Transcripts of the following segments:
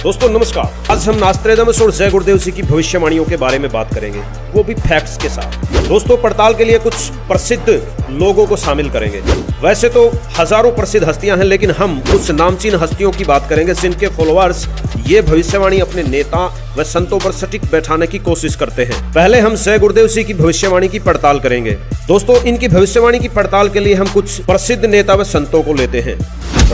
दोस्तों नमस्कार। आज हम नास्ट्रेदामस और जय गुरुदेव जी की भविष्यवाणियों के बारे में बात करेंगे, वो भी फैक्ट्स के साथ। दोस्तों पड़ताल के लिए कुछ प्रसिद्ध लोगों को शामिल करेंगे। वैसे तो हजारों प्रसिद्ध हस्तियां हैं, लेकिन हम कुछ नामचीन हस्तियों की बात करेंगे जिनके फॉलोअर्स ये भविष्यवाणी अपने नेता व संतों पर सटीक बैठाने की कोशिश करते हैं। पहले हम जय गुरुदेव जी की भविष्यवाणी की पड़ताल करेंगे। दोस्तों इनकी भविष्यवाणी की पड़ताल के लिए हम कुछ प्रसिद्ध नेता व संतों को लेते हैं।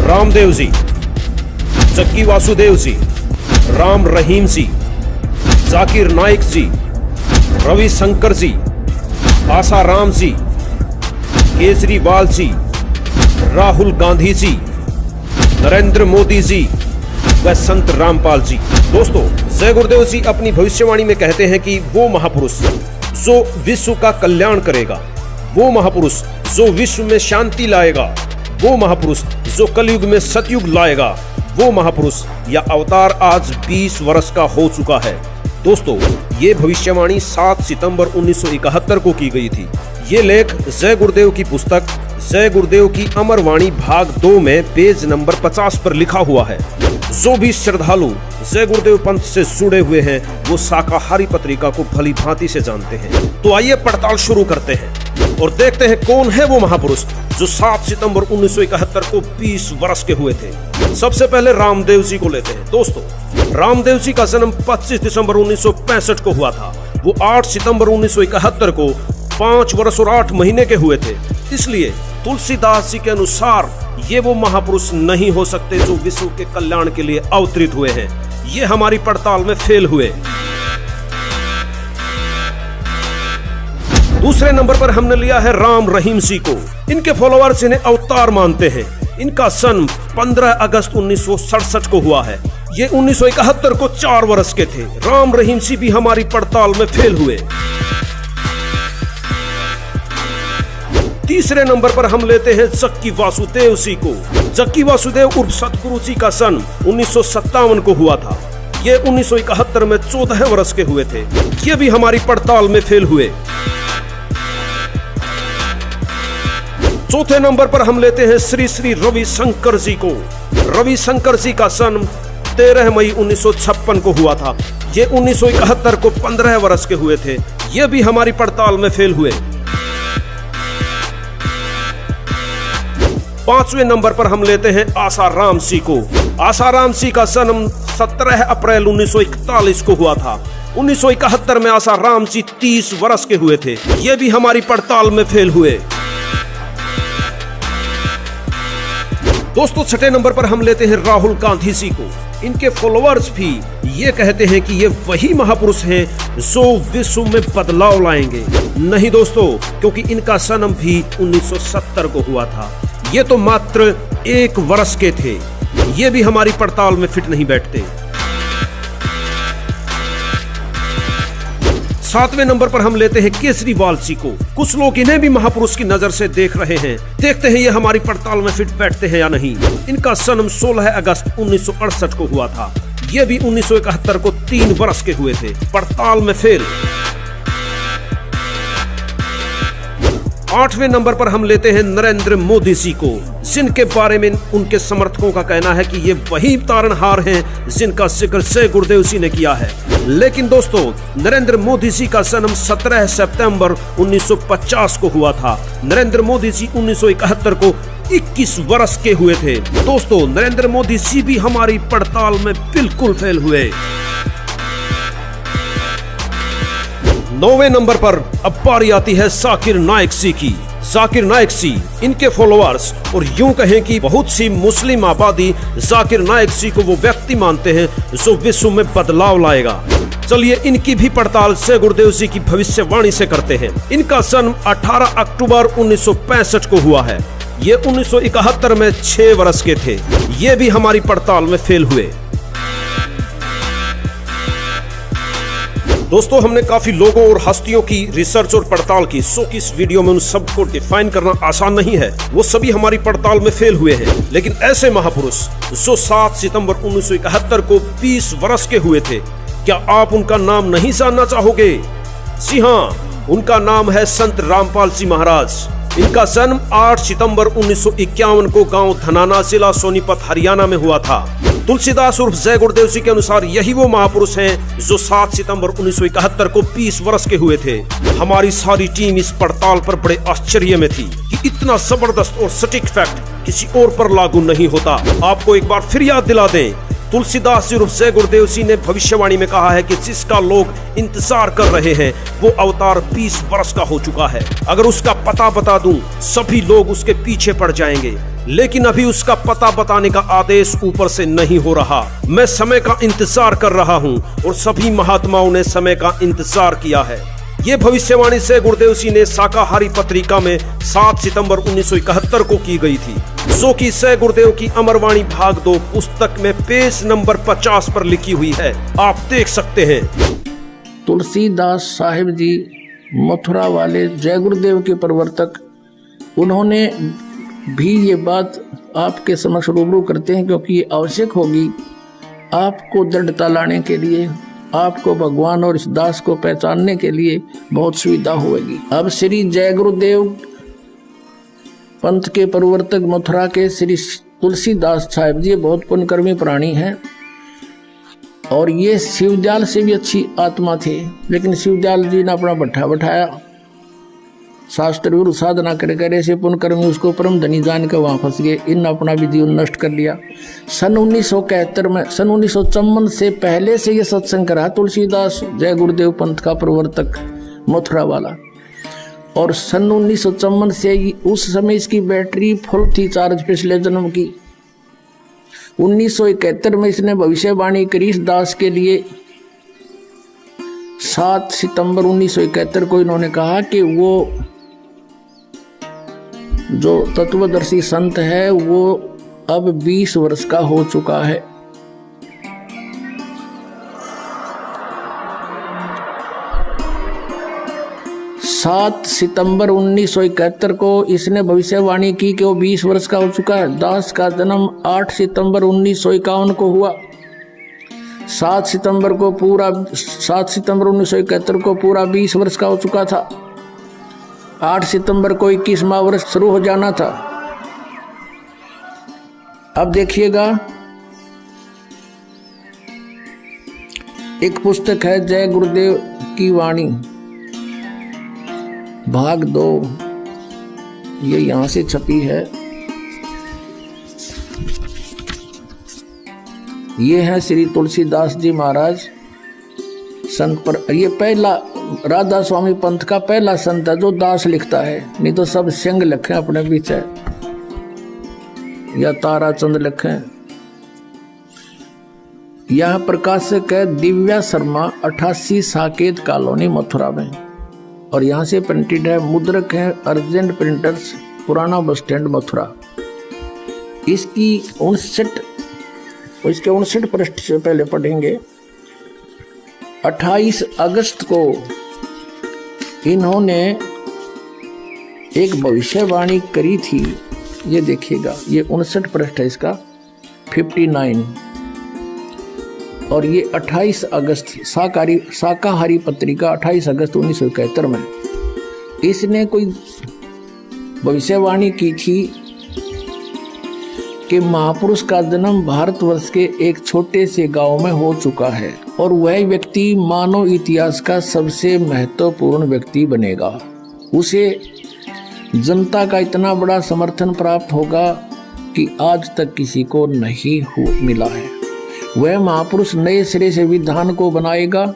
रामदेव जी, जक्की वासुदेव जी, राम रहीम जी, जाकिर नाइक जी, रविशंकर जी, आसाराम जी, केजरीवाल जी, राहुल गांधी जी, नरेंद्र मोदी जी व संत रामपाल जी। दोस्तों जय गुरुदेव जी अपनी भविष्यवाणी में कहते हैं कि वो महापुरुष जो विश्व का कल्याण करेगा, वो महापुरुष जो विश्व में शांति लाएगा, वो महापुरुष जो कलयुग में सतयुग लाएगा, वो महापुरुष या अवतार आज 20 वर्ष का हो चुका है। दोस्तों ये भविष्यवाणी 7 सितंबर 1971 को की गई थी। ये लेख जय गुरुदेव की पुस्तक जय गुरुदेव की अमर वाणी भाग 2 में पेज नंबर 50 पर लिखा हुआ है। जो भी श्रद्धालु जय गुरुदेव पंथ से जुड़े हुए हैं वो शाकाहारी पत्रिका को भली भांति से जानते हैं। तो आइए पड़ताल शुरू करते हैं और देखते हैं कौन है वो महापुरुष जो 7 सितंबर 1971 को 20 वर्ष के हुए थे। सबसे पहले रामदेव जी को लेते हैं। दोस्तों रामदेव जी का जन्म 25 दिसंबर 1965 को हुआ था। वो 8 सितंबर 1971 को 5 वर्ष और 8 महीने के हुए थे। इसलिए तुलसीदास जी के अनुसार ये वो महापुरुष नहीं हो सकते जो विश्व के कल्याण के लिए अवतरित हुए हैं। ये हमारी पड़ताल में फेल हुए। दूसरे नंबर पर हमने लिया है राम रहीम जी को। इनके फॉलोअर्स इन्हें अवतार मानते हैं। इनका जन्म 15 अगस्त 1967 को हुआ है। ये 1971 को 4 वर्ष के थे। राम रहीम जी भी हमारी पड़ताल में फेल हुए। तीसरे नंबर पर हम लेते हैं जक्की वासुदेव जी को। जक्की वासुदेव उर्फ सतगुरु जी का जन्म 1957 को हुआ था। ये 1971 में 14 वर्ष के हुए थे। ये भी हमारी पड़ताल में फेल हुए। चौथे नंबर पर हम लेते हैं श्री श्री रविशंकर जी को। रविशंकर जी का जन्म 13 मई 1956 को हुआ था। ये 1971 को 15 वर्ष के हुए थे। ये भी हमारी पड़ताल में फेल हुए। पांचवें नंबर पर हम लेते हैं आसाराम जी को। आसाराम जी का जन्म 17 अप्रैल 1941 को हुआ था। 1971 में आसाराम जी 30 वर्ष के हुए थे। ये भी हमारी पड़ताल में फेल हुए। दोस्तों छठे नंबर पर हम लेते हैं राहुल गांधी जी को। इनके फॉलोअर्स भी ये कहते हैं कि ये वही महापुरुष हैं जो विश्व में बदलाव लाएंगे। नहीं दोस्तों, क्योंकि इनका जन्म भी 1970 को हुआ था। ये तो मात्र 1 वर्ष के थे। ये भी हमारी पड़ताल में फिट नहीं बैठते। 7वें नंबर पर हम लेते हैं केजरीवाल जी को। कुछ लोग इन्हें भी महापुरुष की नजर से देख रहे हैं। देखते हैं ये हमारी पड़ताल में फिट बैठते हैं या नहीं। इनका जन्म 16 अगस्त 1968 को हुआ था। ये भी 1971 को 3 वर्ष के हुए थे। पड़ताल में फेल। 8वें नंबर पर हम लेते हैं नरेंद्र मोदी जी को, जिनके बारे में उनके समर्थकों का कहना है कि ये वही तारणहार हैं जिनका जिक्र जय गुरुदेव जी ने किया है। लेकिन दोस्तों नरेंद्र मोदी जी का जन्म 17 सितंबर 1950 को हुआ था। नरेंद्र मोदी जी 1971 को 21 वर्ष के हुए थे। दोस्तों नरेंद्र मोदी जी भी हमारी पड़ताल में बिल्कुल फेल हुए। 9वें नंबर पर अब बारी आती है जाकिर नाइक जी की। जाकिर नाइक जी, इनके फॉलोअर्स और यूं कहें कि बहुत सी मुस्लिम आबादी जाकिर नाइक जी को वो व्यक्ति मानते हैं जो विश्व में बदलाव लाएगा। चलिए इनकी भी पड़ताल जय गुरुदेव जी की भविष्यवाणी से करते हैं। इनका जन्म 18 अक्टूबर 1965 को हुआ है। ये 1971 में 6 वर्ष के थे। ये भी हमारी पड़ताल में फेल हुए। दोस्तों हमने काफी लोगों और हस्तियों की रिसर्च और पड़ताल की, सो कि इस वीडियो में उन सबको डिफाइन करना आसान नहीं है। वो सभी हमारी पड़ताल में फेल हुए हैं। लेकिन ऐसे महापुरुष जो 7 सितंबर 1971 को 20 वर्ष के हुए थे, क्या आप उनका नाम नहीं जानना चाहोगे? जी हाँ, उनका नाम है संत रामपाल जी महाराज। इनका जन्म 8 सितंबर 1951 को गांव धनाना, जिला सोनीपत, हरियाणा में हुआ था। तुलसीदास उर्फ जय गुरुदेव जी के अनुसार यही वो महापुरुष हैं जो 7 सितंबर 1971 को 20 वर्ष के हुए थे। हमारी सारी टीम इस पड़ताल पर बड़े आश्चर्य में थी कि इतना जबरदस्त और सटीक फैक्ट किसी और पर लागू नहीं होता। आपको एक बार फिर याद दिला दें, तुलसीदास जी उर्फ जय गुरुदेव जी ने भविष्यवाणी में कहा है कि जिसका लोग इंतजार कर रहे हैं वो अवतार 20 वर्ष का हो चुका है। अगर उसका पता बता दूं, सभी लोग उसके पीछे पड़ जाएंगे, लेकिन अभी उसका पता बताने का आदेश ऊपर से नहीं हो रहा। मैं समय का इंतजार कर रहा हूं और सभी महात्माओं ने समय का इंतजार किया है। ये भविष्यवाणी जय गुरुदेव जी ने शाकाहारी पत्रिका में 7 सितंबर 1971 को की गई थी, जो कि जय गुरुदेव की अमरवाणी भाग 2 पुस्तक में पेज नंबर 50 पर लिखी हुई है। आप देख सकते हैं। तुलसीदास साहिब जी मथुरा वाले जय गुरुदेव के प्रवर्तक, उन्होंने भी ये बात आपके समक्ष रूबरू करते हैं, क्योंकि ये आवश्यक होगी आपको दृढ़ता लाने के लिए, आपको भगवान और इस दास को पहचानने के लिए बहुत सुविधा होगी। अब श्री जय गुरुदेव पंथ के प्रवर्तक मथुरा के श्री तुलसीदास साहिब जी बहुत पुण्यकर्मी प्राणी हैं और ये शिवदयाल से भी अच्छी आत्मा थे, लेकिन शिवदयाल जी ने अपना भट्ठा बैठाया, शास्त्र विरुद्ध साधना कर ऐसे पुण्यकर्मी उसको परम धनी जान के वहाँ फंस गए। इन अपना भी जीवन नष्ट कर लिया। सन 1971 में, सन 1954 से पहले से ये सत्संग करा तुलसीदास जय गुरुदेव पंथ का प्रवर्तक मथुरा वाला, और सन 1954 से उस समय इसकी बैटरी फुल थी चार्ज पिछले जन्म की। 1971 में इसने भविष्यवाणी करी इस दास के लिए। 7 सितंबर 1971 को इन्होंने कहा कि वो जो तत्वदर्शी संत है वो अब 20 वर्ष का हो चुका है। सात सितंबर 1971 को इसने भविष्यवाणी की कि वो 20 वर्ष का हो चुका है। दास का जन्म 8 सितंबर 1951 को हुआ। 7 सितंबर 1971 को पूरा 20 वर्ष का हो चुका था। 8 सितंबर को 21वां वर्ष शुरू हो जाना था। अब देखिएगा, एक पुस्तक है जय गुरुदेव की वाणी भाग 2, ये यहां से छपी है। ये है श्री तुलसीदास जी महाराज संत पर। ये पहला राधा स्वामी पंथ का पहला संत है जो दास लिखता है, नहीं तो सब सिंह लिखे अपने पीछे या ताराचंद लिखे। यह प्रकाशक है दिव्या शर्मा, 88 साकेत कॉलोनी मथुरा में, और यहाँ से प्रिंटेड है। मुद्रक है अर्जेंट प्रिंटर्स, पुराना बस स्टैंड मथुरा। इसकी 59 पृष्ठ से पहले पढ़ेंगे। 28 अगस्त को इन्होंने एक भविष्यवाणी करी थी, ये देखिएगा, ये 59 पृष्ठ है इसका, 59, और ये 28 अगस्त शाकाहारी पत्रिका 28 अगस्त 1971 में इसने कोई भविष्यवाणी की थी कि महापुरुष का जन्म भारतवर्ष के एक छोटे से गांव में हो चुका है और वह व्यक्ति मानव इतिहास का सबसे महत्वपूर्ण व्यक्ति बनेगा। उसे जनता का इतना बड़ा समर्थन प्राप्त होगा कि आज तक किसी को नहीं मिला है। वह महापुरुष नए सिरे से विधान को बनाएगा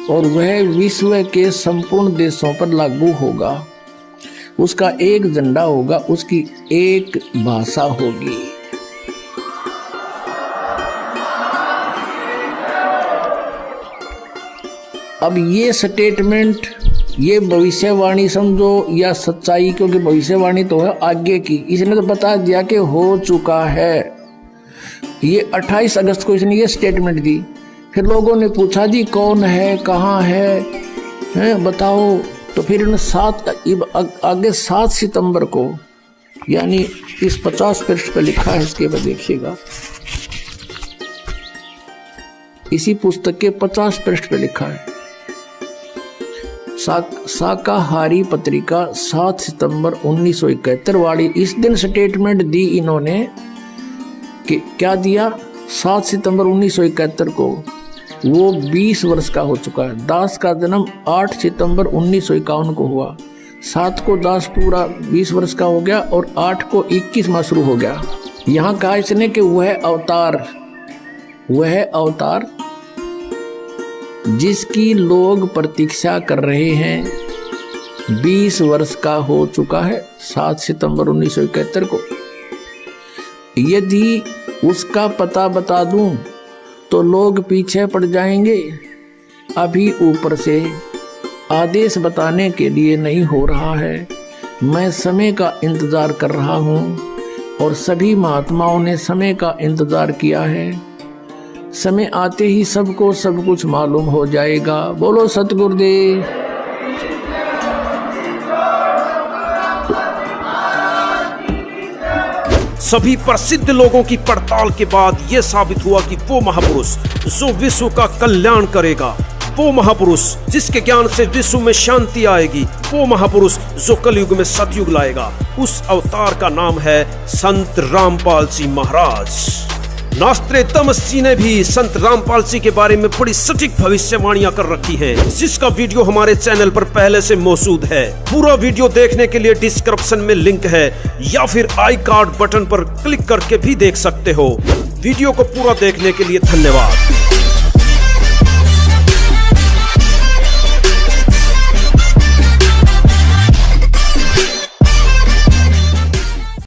और वह विश्व के संपूर्ण देशों पर लागू होगा। उसका एक झंडा होगा, उसकी एक भाषा होगी। अब ये स्टेटमेंट, ये भविष्यवाणी समझो या सच्चाई, क्योंकि भविष्यवाणी तो है आगे की, इसने तो बता दिया कि हो चुका है। ये 28 अगस्त को इसने ये स्टेटमेंट दी। फिर लोगों ने पूछा जी कौन है, कहाँ है, बताओ। तो फिर इन्होंने आगे 7 सितंबर को, यानी इस 50 पृष्ठ पर लिखा है, इसके बाद देखिएगा, इसी पुस्तक के 50 पृष्ठ पे लिखा है, शाकाहारी पत्रिका 7 सितंबर 1971 वाली। इस दिन स्टेटमेंट दी इन्होंने कि क्या दिया, 7 सितंबर 1971 को वो 20 वर्ष का हो चुका है। दास का जन्म 8 सितंबर 1951 को हुआ। 7 को दास पूरा 20 वर्ष का हो गया और 8 को 21 माह शुरू हो गया। यहाँ कहा इसने कि वह अवतार जिसकी लोग प्रतीक्षा कर रहे हैं 20 वर्ष का हो चुका है 7 सितंबर 1971 को। यदि उसका पता बता दूं तो लोग पीछे पड़ जाएंगे। अभी ऊपर से आदेश बताने के लिए नहीं हो रहा है। मैं समय का इंतजार कर रहा हूं और सभी महात्माओं ने समय का इंतजार किया है। समय आते ही सबको सब कुछ मालूम हो जाएगा। बोलो सतगुरुदेव। सभी प्रसिद्ध लोगों की पड़ताल के बाद यह साबित हुआ कि वो महापुरुष जो विश्व का कल्याण करेगा, वो महापुरुष जिसके ज्ञान से विश्व में शांति आएगी, वो महापुरुष जो कलयुग में सतयुग लाएगा, उस अवतार का नाम है संत रामपाल जी महाराज। नास्त्रेदमस जी ने भी संत रामपाल जी के बारे में बड़ी सटीक भविष्यवाणियां कर रखी हैं, जिसका वीडियो हमारे चैनल पर पहले से मौजूद है। पूरा वीडियो देखने के लिए डिस्क्रिप्शन में लिंक है या फिर आई कार्ड बटन पर क्लिक करके भी देख सकते हो। वीडियो को पूरा देखने के लिए धन्यवाद।